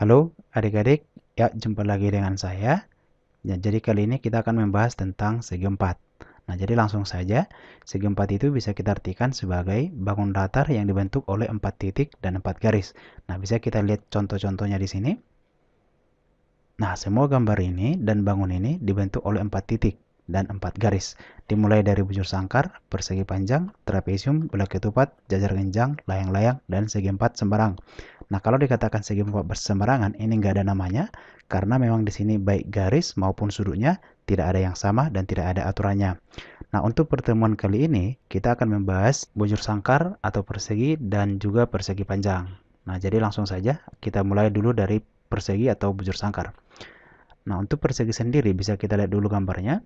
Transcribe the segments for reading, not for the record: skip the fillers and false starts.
Halo adik-adik, ya jumpa lagi dengan saya. Ya, jadi kali ini kita akan membahas tentang segi empat. Nah, jadi langsung saja, segi empat itu bisa kita artikan sebagai bangun datar yang dibentuk oleh 4 titik dan 4 garis. Nah, bisa kita lihat contoh-contohnya di sini. Nah, semua gambar ini dan bangun ini dibentuk oleh 4 titik dan 4 garis. Dimulai dari bujur sangkar, persegi panjang, trapesium, bulat ketupat, jajar genjang, layang-layang, dan segi empat sembarang. Nah, kalau dikatakan segi empat bersembarangan, ini nggak ada namanya, karena memang di sini baik garis maupun sudutnya tidak ada yang sama dan tidak ada aturannya. Nah, untuk pertemuan kali ini, kita akan membahas bujur sangkar atau persegi dan juga persegi panjang. Nah, jadi langsung saja kita mulai dulu dari persegi atau bujur sangkar. Nah, untuk persegi sendiri bisa kita lihat dulu gambarnya.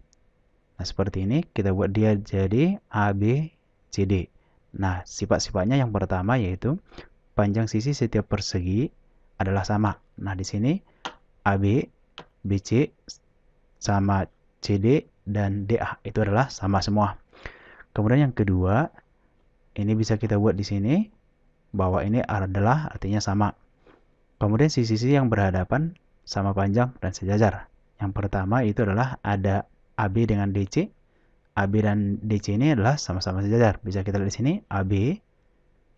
Nah, seperti ini kita buat dia jadi A, B, C, D. Nah, sifat-sifatnya yang pertama yaitu panjang sisi setiap persegi adalah sama. Nah, di sini AB, BC sama CD dan DA itu adalah sama semua. Kemudian yang kedua, ini bisa kita buat di sini bahwa ini adalah artinya sama. Kemudian sisi-sisi yang berhadapan sama panjang dan sejajar. Yang pertama itu adalah ada AB dengan DC. AB dan DC ini adalah sama-sama sejajar. Bisa kita lihat di sini AB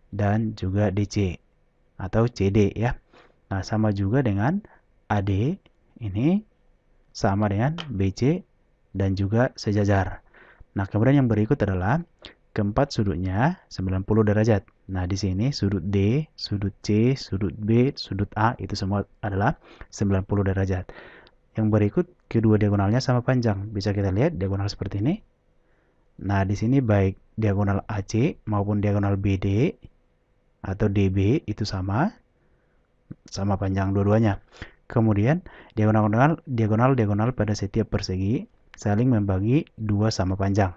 dan juga DC atau CD ya. Nah, sama juga dengan AD ini sama dengan BC dan juga sejajar. Nah, kemudian yang berikut adalah keempat sudutnya 90 derajat. Nah, di sini sudut D, sudut C, sudut B, sudut A itu semua adalah 90 derajat. Yang berikut kedua diagonalnya sama panjang. Bisa kita lihat diagonal seperti ini. Nah, di sini baik diagonal AC maupun diagonal BD atau DB itu sama panjang dua-duanya. Kemudian diagonal pada setiap persegi saling membagi dua sama panjang.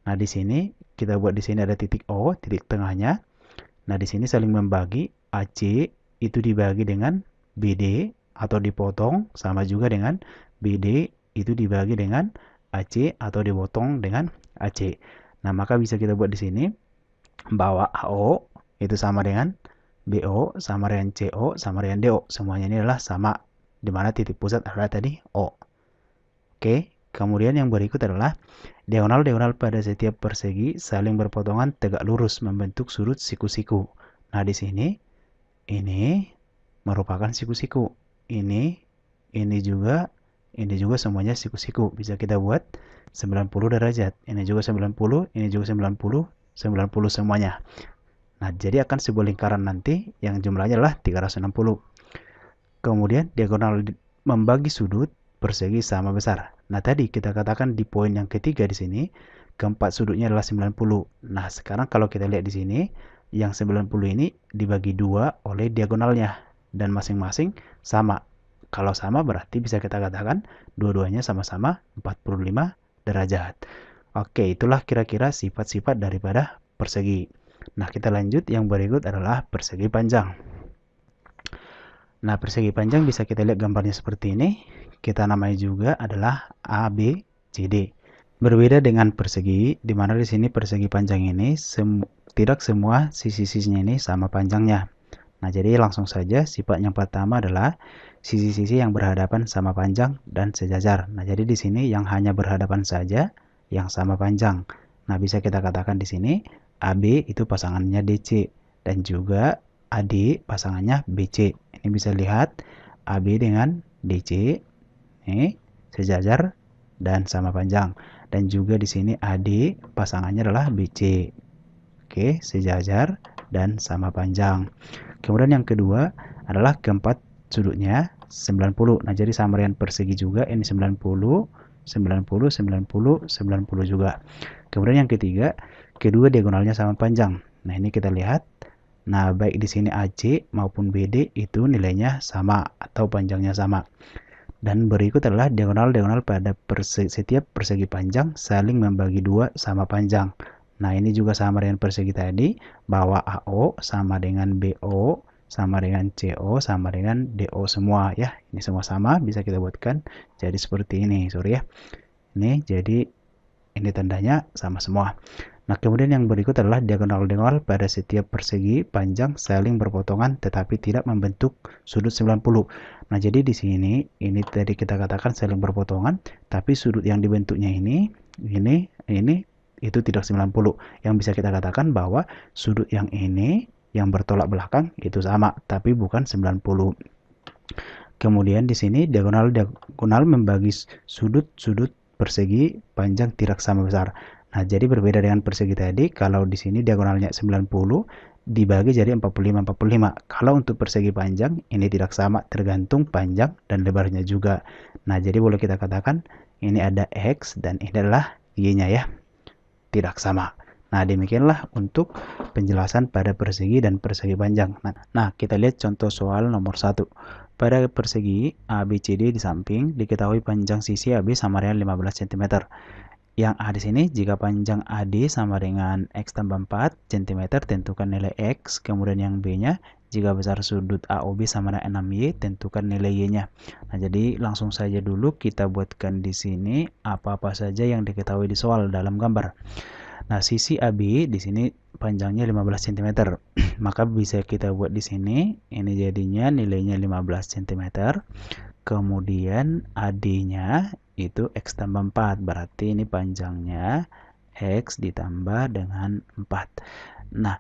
Nah, di sini kita buat di sini ada titik O, titik tengahnya. Nah, di sini saling membagi AC itu dibagi dengan BD atau dipotong sama juga dengan BD itu dibagi dengan AC atau dipotong dengan AC. Nah, maka bisa kita buat di sini bahwa AO itu sama dengan BO sama dengan CO sama dengan DO. Semuanya ini adalah sama, di mana titik pusat adalah tadi O. Oke, kemudian yang berikut adalah diagonal-diagonal pada setiap persegi saling berpotongan tegak lurus membentuk sudut siku-siku. Nah, di sini ini merupakan siku-siku. Ini juga semuanya siku-siku. Bisa kita buat 90 derajat. Ini juga 90, ini juga 90, 90 semuanya. Nah, jadi akan sebuah lingkaran nanti yang jumlahnya adalah 360. Kemudian diagonal membagi sudut persegi sama besar. Nah, tadi kita katakan di poin yang ketiga di sini, keempat sudutnya adalah 90. Nah, sekarang kalau kita lihat di sini, yang 90 ini dibagi dua oleh diagonalnya. Dan masing-masing sama. Kalau sama berarti bisa kita katakan dua-duanya sama-sama 45 derajat. Oke, itulah kira-kira sifat-sifat daripada persegi. Nah, kita lanjut. Yang berikut adalah persegi panjang. Nah, persegi panjang bisa kita lihat gambarnya seperti ini. Kita namai juga adalah ABCD. Berbeda dengan persegi, di mana di sini persegi panjang ini tidak semua sisi-sisinya ini sama panjangnya. Nah, jadi langsung saja sifat yang pertama adalah sisi-sisi yang berhadapan sama panjang dan sejajar. Nah, jadi di sini yang hanya berhadapan saja yang sama panjang. Nah, bisa kita katakan di sini AB itu pasangannya DC dan juga AD pasangannya BC. Ini bisa lihat AB dengan DC ini sejajar dan sama panjang. Dan juga di sini AD pasangannya adalah BC. Oke, sejajar dan sama panjang. Kemudian yang kedua adalah keempat sudutnya 90. Nah, jadi sama dengan persegi juga ini 90, 90, 90, 90 juga. Kemudian yang ketiga, kedua diagonalnya sama panjang. Nah, ini kita lihat. Nah, baik di sini AC maupun BD itu nilainya sama atau panjangnya sama. Dan berikut adalah diagonal-diagonal pada setiap persegi panjang saling membagi dua sama panjang. Nah, ini juga sama dengan persegi tadi, bahwa AO sama dengan BO, sama dengan CO, sama dengan DO semua ya. Ini semua sama, bisa kita buatkan jadi seperti ini, sorry ya. Ini jadi ini tandanya sama semua. Nah, kemudian yang berikut adalah diagonal-diagonal pada setiap persegi panjang saling berpotongan tetapi tidak membentuk sudut 90. Nah, jadi di sini ini tadi kita katakan saling berpotongan, tapi sudut yang dibentuknya ini itu tidak 90. Yang bisa kita katakan bahwa sudut yang ini yang bertolak belakang itu sama, tapi bukan 90. Kemudian di sini diagonal membagi sudut-sudut persegi panjang tidak sama besar. Nah, jadi berbeda dengan persegi tadi, kalau di sini diagonalnya 90 dibagi jadi 45-45. Kalau untuk persegi panjang ini tidak sama, tergantung panjang dan lebarnya juga. Nah, jadi boleh kita katakan ini ada X dan ini adalah Y-nya ya, tidak sama. Nah, demikianlah untuk penjelasan pada persegi dan persegi panjang. Nah, kita lihat contoh soal nomor 1. Pada persegi ABCD di samping, diketahui panjang sisi AB sama dengan 15 cm. Yang A di sini, jika panjang AD sama dengan X tambah 4 cm, tentukan nilai X. Kemudian yang B-nya, jika besar sudut AOB sama dengan 6Y, tentukan nilai Y-nya. Nah, jadi langsung saja dulu kita buatkan di sini apa-apa saja yang diketahui di soal dalam gambar. Nah, sisi AB di sini panjangnya 15 cm. Maka bisa kita buat di sini. Ini jadinya nilainya 15 cm. Kemudian AD-nya itu X tambah 4. Berarti ini panjangnya X ditambah dengan 4. Nah,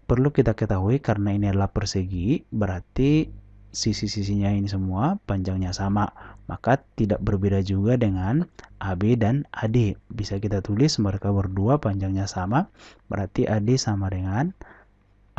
perlu kita ketahui karena ini adalah persegi, berarti sisi-sisinya ini semua panjangnya sama, maka tidak berbeda juga dengan AB dan AD. Bisa kita tulis mereka berdua panjangnya sama, berarti AD sama dengan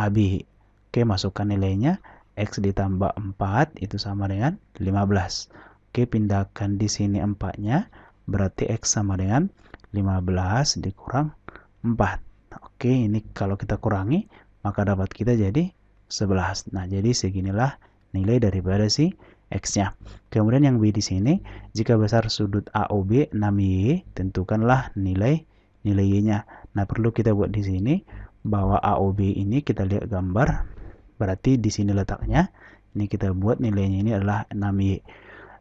AB. Oke, masukkan nilainya. X ditambah 4 itu sama dengan 15. Oke, pindahkan di sini 4-nya, berarti X sama dengan 15 dikurang 4. Oke, ini kalau kita kurangi, maka dapat kita jadi 11. Nah, jadi seginilah nilai daripada si X-nya. Kemudian yang B di sini, jika besar sudut AOB 6Y, tentukanlah nilai Y-nya. Nah, perlu kita buat di sini bahwa AOB ini kita lihat gambar, berarti di sini letaknya. Ini kita buat nilainya ini adalah 6Y.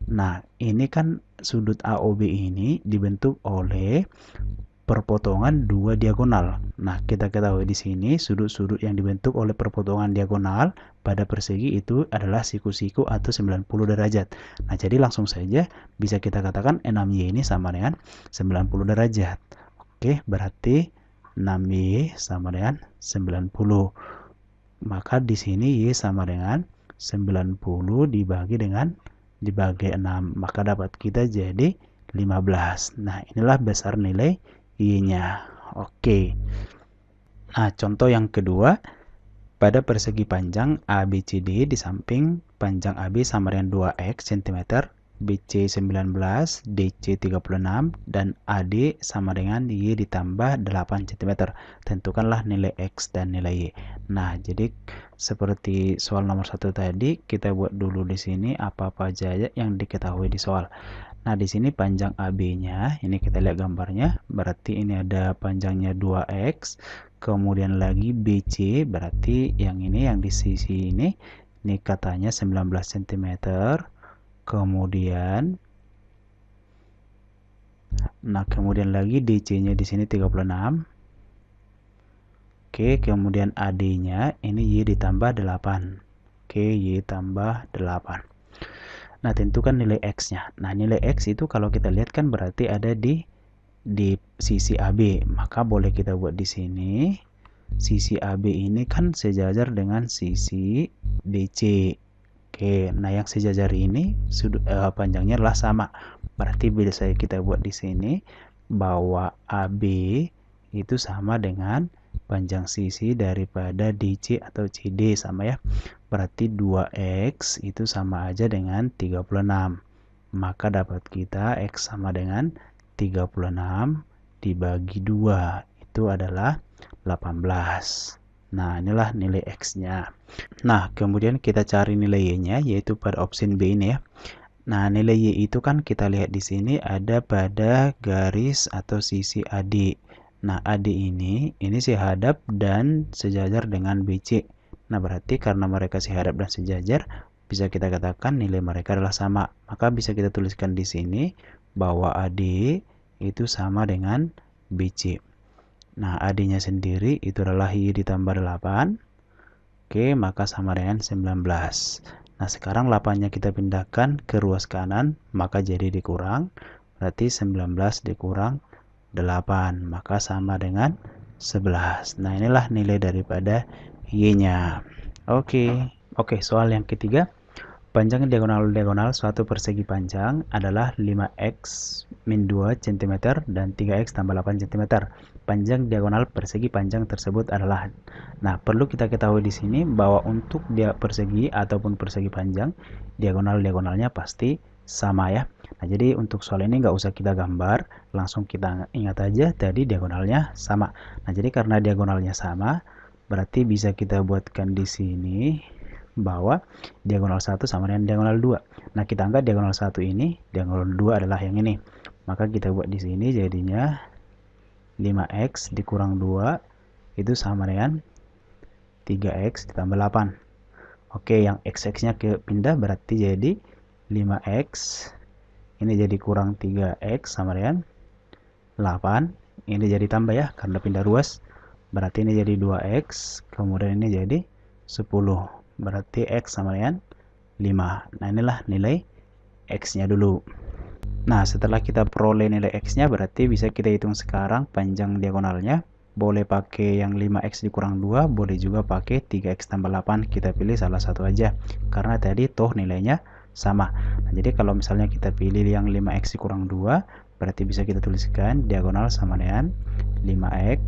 Nah, ini kan sudut AOB ini dibentuk oleh perpotongan dua diagonal. Nah, kita ketahui di sini sudut-sudut yang dibentuk oleh perpotongan diagonal pada persegi itu adalah siku-siku atau 90 derajat. Nah, jadi langsung saja bisa kita katakan 6Y ini sama dengan 90 derajat. Oke, berarti 6Y sama dengan 90. Maka di sini Y sama dengan 90 dibagi 6. Maka dapat kita jadi 15. Nah, inilah besar nilai Y-nya. Oke. Nah, contoh yang kedua, pada persegi panjang ABCD di samping panjang AB sama dengan 2X cm, BC 19, DC 36, dan AD sama dengan Y ditambah 8 cm. Tentukanlah nilai X dan nilai Y. Nah, jadi seperti soal nomor 1 tadi, kita buat dulu di sini apa-apa aja yang diketahui di soal. Nah, di sini panjang AB-nya, ini kita lihat gambarnya, berarti ini ada panjangnya 2X, kemudian lagi BC, berarti yang ini yang di sisi ini katanya 19 cm, kemudian lagi DC-nya di sini 36. Oke, kemudian AD-nya ini Y ditambah 8. Oke, Y tambah 8. Nah, tentukan nilai X-nya. Nah, nilai X itu kalau kita lihat kan berarti ada di sisi AB. Maka boleh kita buat di sini. Sisi AB ini kan sejajar dengan sisi BC. Oke, nah yang sejajar ini panjangnya adalah sama. Berarti bisa kita buat di sini bahwa AB itu sama dengan panjang sisi daripada DC atau CD sama ya. Berarti 2X itu sama aja dengan 36. Maka dapat kita X sama dengan 36 dibagi 2. Itu adalah 18. Nah, inilah nilai X-nya. Nah, kemudian kita cari nilai Y-nya, yaitu pada opsi B ini ya. Nah, nilai Y itu kan kita lihat di sini ada pada garis atau sisi AD. Nah, AD ini sehadap dan sejajar dengan BC. Nah, berarti karena mereka sehadap dan sejajar, bisa kita katakan nilai mereka adalah sama. Maka bisa kita tuliskan di sini bahwa AD itu sama dengan BC. Nah, AD-nya sendiri itu adalah Y ditambah 8. Oke, maka sama dengan 19. Nah, sekarang 8-nya kita pindahkan ke ruas kanan, maka jadi dikurang. Berarti 19 dikurang 8, maka sama dengan 11. Nah, inilah nilai daripada Y-nya. Oke, soal yang ketiga. Panjang diagonal suatu persegi panjang adalah 5x min 2 cm dan 3x tambah 8 cm. Panjang diagonal persegi panjang tersebut adalah. Nah, perlu kita ketahui di sini bahwa untuk dia persegi ataupun persegi panjang, diagonalnya pasti sama ya. Nah, jadi untuk soal ini nggak usah kita gambar, langsung kita ingat aja tadi diagonalnya sama. Nah, jadi karena diagonalnya sama, berarti bisa kita buatkan di sini bahwa diagonal 1 sama dengan diagonal 2. Nah, kita anggap diagonal 1 ini, diagonal 2 adalah yang ini. Maka kita buat di sini jadinya 5x dikurang 2 itu sama dengan 3x ditambah 8. Oke, yang x-nya ke pindah berarti jadi 5x. Ini jadi kurang 3x sama dengan 8. Ini jadi tambah ya, karena pindah ruas. Berarti ini jadi 2x, kemudian ini jadi 10. Berarti x sama dengan 5. Nah, inilah nilai x-nya dulu. Nah, setelah kita peroleh nilai x-nya, berarti bisa kita hitung sekarang panjang diagonalnya. Boleh pakai yang 5x dikurang 2, boleh juga pakai 3x tambah 8. Kita pilih salah satu aja, karena tadi toh nilainya sama. Nah, jadi kalau misalnya kita pilih yang 5x dikurang 2, berarti bisa kita tuliskan diagonal sama dengan 5x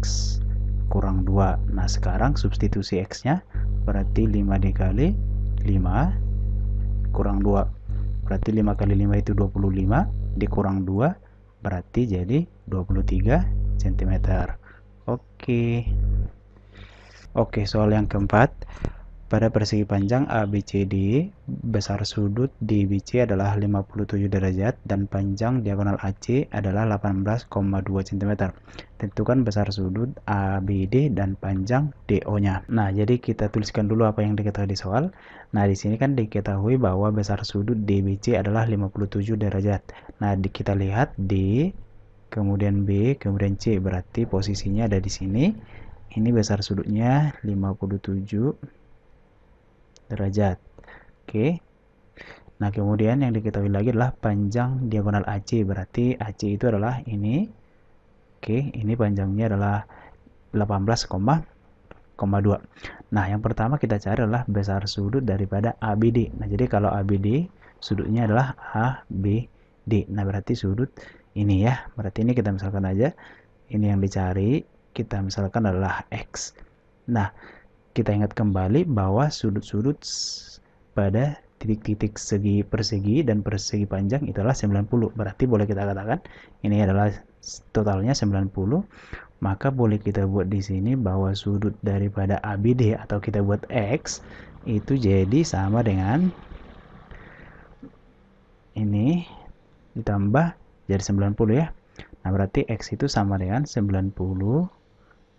kurang 2. Nah, sekarang substitusi x-nya berarti 5 dikali 5 kurang 2. Berarti 5 kali 5 itu 25, dikurang 2 berarti jadi 23 cm. Oke, soal yang keempat. Pada persegi panjang ABCD, besar sudut DBC adalah 57 derajat dan panjang diagonal AC adalah 18,2 cm. Tentukan besar sudut ABD dan panjang DO-nya. Nah, jadi kita tuliskan dulu apa yang diketahui di soal. Nah, di sini kan diketahui bahwa besar sudut DBC adalah 57 derajat. Nah, kita lihat D, kemudian B, kemudian C. Berarti posisinya ada di sini. Ini besar sudutnya 57 derajat. Oke. Nah, kemudian yang diketahui lagi adalah panjang diagonal AC. Berarti AC itu adalah ini. Oke, ini panjangnya adalah 18,2. Nah, yang pertama kita cari adalah besar sudut daripada ABD. Nah, jadi kalau ABD sudutnya adalah ABD. Nah, berarti sudut ini ya. Berarti ini kita misalkan aja ini yang dicari, kita misalkan adalah X. Nah, kita ingat kembali bahwa sudut-sudut pada titik-titik segi persegi dan persegi panjang itu adalah 90. Berarti boleh kita katakan ini adalah totalnya 90. Maka boleh kita buat di sini bahwa sudut daripada ABD atau kita buat X itu jadi sama dengan ini ditambah jadi 90 ya. Nah, berarti X itu sama dengan 90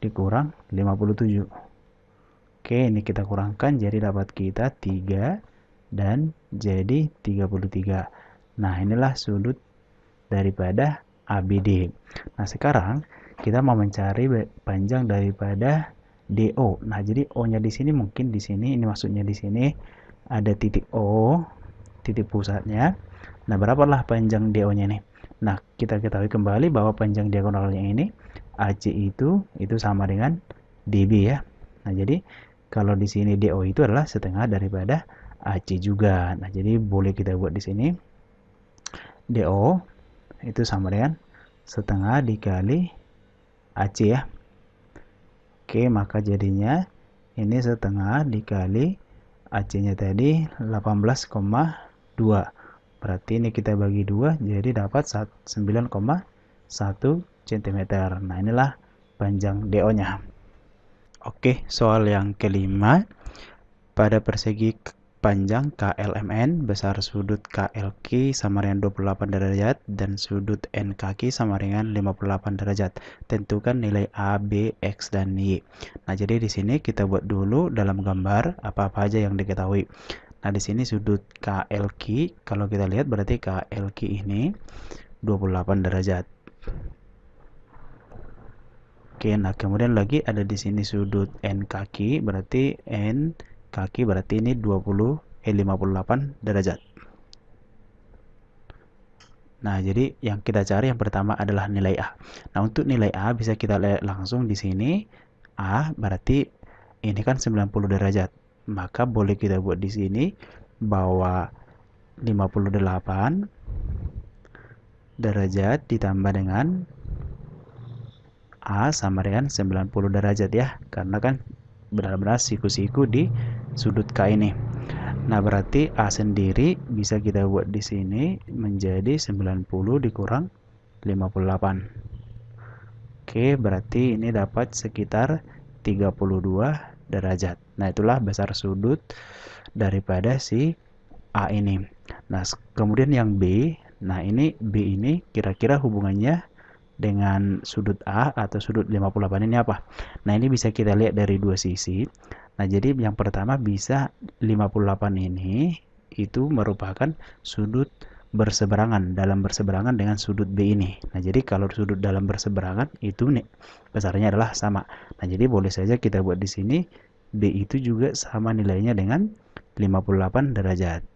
dikurang 57. Oke, ini kita kurangkan jadi dapat kita 3 dan jadi 33. Nah, inilah sudut daripada ABD. Nah, sekarang kita mau mencari panjang daripada DO. Nah, jadi O-nya di sini mungkin di sini, ini maksudnya di sini ada titik O, titik pusatnya. Nah, berapalah panjang DO-nya nih? Nah, kita ketahui kembali bahwa panjang diagonalnya ini AC itu sama dengan DB ya. Nah, jadi kalau di sini DO itu adalah setengah daripada AC juga. Nah, jadi boleh kita buat di sini DO itu sama dengan setengah dikali AC ya. Oke, maka jadinya ini setengah dikali AC-nya tadi 18,2. Berarti ini kita bagi 2 jadi dapat 9,1 cm. Nah, inilah panjang DO-nya. Oke, soal yang kelima. Pada persegi panjang KLMN, besar sudut KLQ sama dengan 28 derajat dan sudut NKQ sama dengan 58 derajat. Tentukan nilai A, B, X, dan Y. Nah, jadi di sini kita buat dulu dalam gambar apa-apa aja yang diketahui. Nah, di sini sudut KLQ, kalau kita lihat berarti KLQ ini 28 derajat. Oke, nah kemudian lagi ada di sini sudut N kaki, berarti N kaki berarti ini 58 derajat. Nah, jadi yang kita cari yang pertama adalah nilai A. Nah, untuk nilai A bisa kita lihat langsung di sini. A berarti ini kan 90 derajat. Maka boleh kita buat di sini bahwa 58 derajat ditambah dengan A sama dengan 90 derajat ya. Karena kan benar-benar siku-siku di sudut K ini. Nah, berarti A sendiri bisa kita buat di sini menjadi 90 dikurang 58. Oke, berarti ini dapat sekitar 32 derajat. Nah, itulah besar sudut daripada si A ini. Nah, kemudian yang B. Nah, ini B ini kira-kira hubungannya dengan sudut A atau sudut 58 ini apa? Nah, ini bisa kita lihat dari dua sisi. Nah, jadi yang pertama bisa 58 ini itu merupakan sudut berseberangan, dalam berseberangan dengan sudut B ini. Nah, jadi kalau sudut dalam berseberangan itu nih besarnya adalah sama. Nah, jadi boleh saja kita buat di sini B itu juga sama nilainya dengan 58 derajat.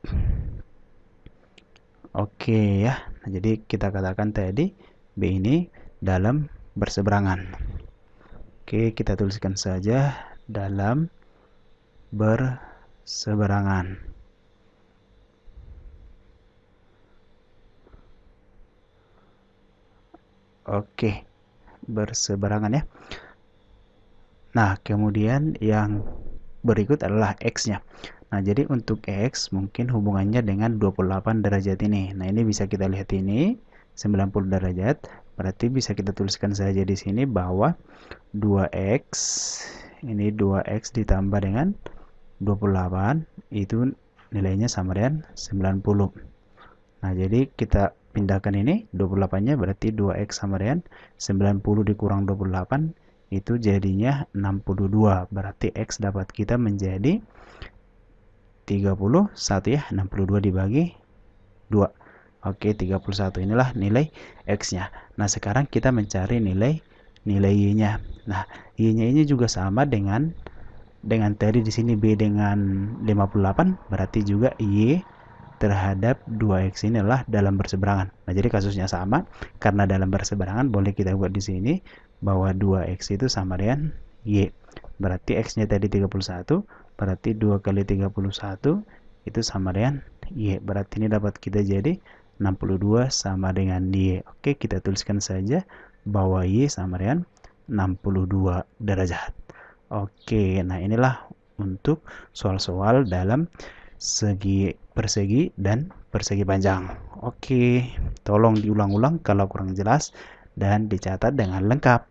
Oke ya. Nah, jadi kita katakan tadi B ini dalam berseberangan. Oke, kita tuliskan saja dalam berseberangan. Oke, berseberangan ya. Nah, kemudian yang berikut adalah X-nya. Nah, jadi untuk X mungkin hubungannya dengan 28 derajat ini. Nah, ini bisa kita lihat ini 90 derajat. Berarti bisa kita tuliskan saja di sini bahwa 2X ini 2X ditambah dengan 28 itu nilainya sama dengan 90. Nah, jadi kita pindahkan ini 28-nya berarti 2X sama dengan 90 dikurang 28 itu jadinya 62. Berarti X dapat kita menjadi 31 ya. 62 dibagi 2. Oke, 31 inilah nilai X-nya. Nah, sekarang kita mencari nilai Y-nya. Nah, Y-nya ini juga sama dengan tadi di sini B dengan 58, berarti juga Y terhadap 2X ini adalah dalam berseberangan. Nah, jadi kasusnya sama. Karena dalam berseberangan boleh kita buat di sini bahwa 2X itu sama dengan Y. Berarti X-nya tadi 31, berarti 2 kali 31 itu sama dengan Y. Berarti ini dapat kita jadi 62 sama dengan Y. Oke, kita tuliskan saja bahwa Y sama dengan 62 derajat. Oke, nah inilah untuk soal-soal dalam segi persegi dan persegi panjang. Oke, tolong diulang-ulang kalau kurang jelas dan dicatat dengan lengkap.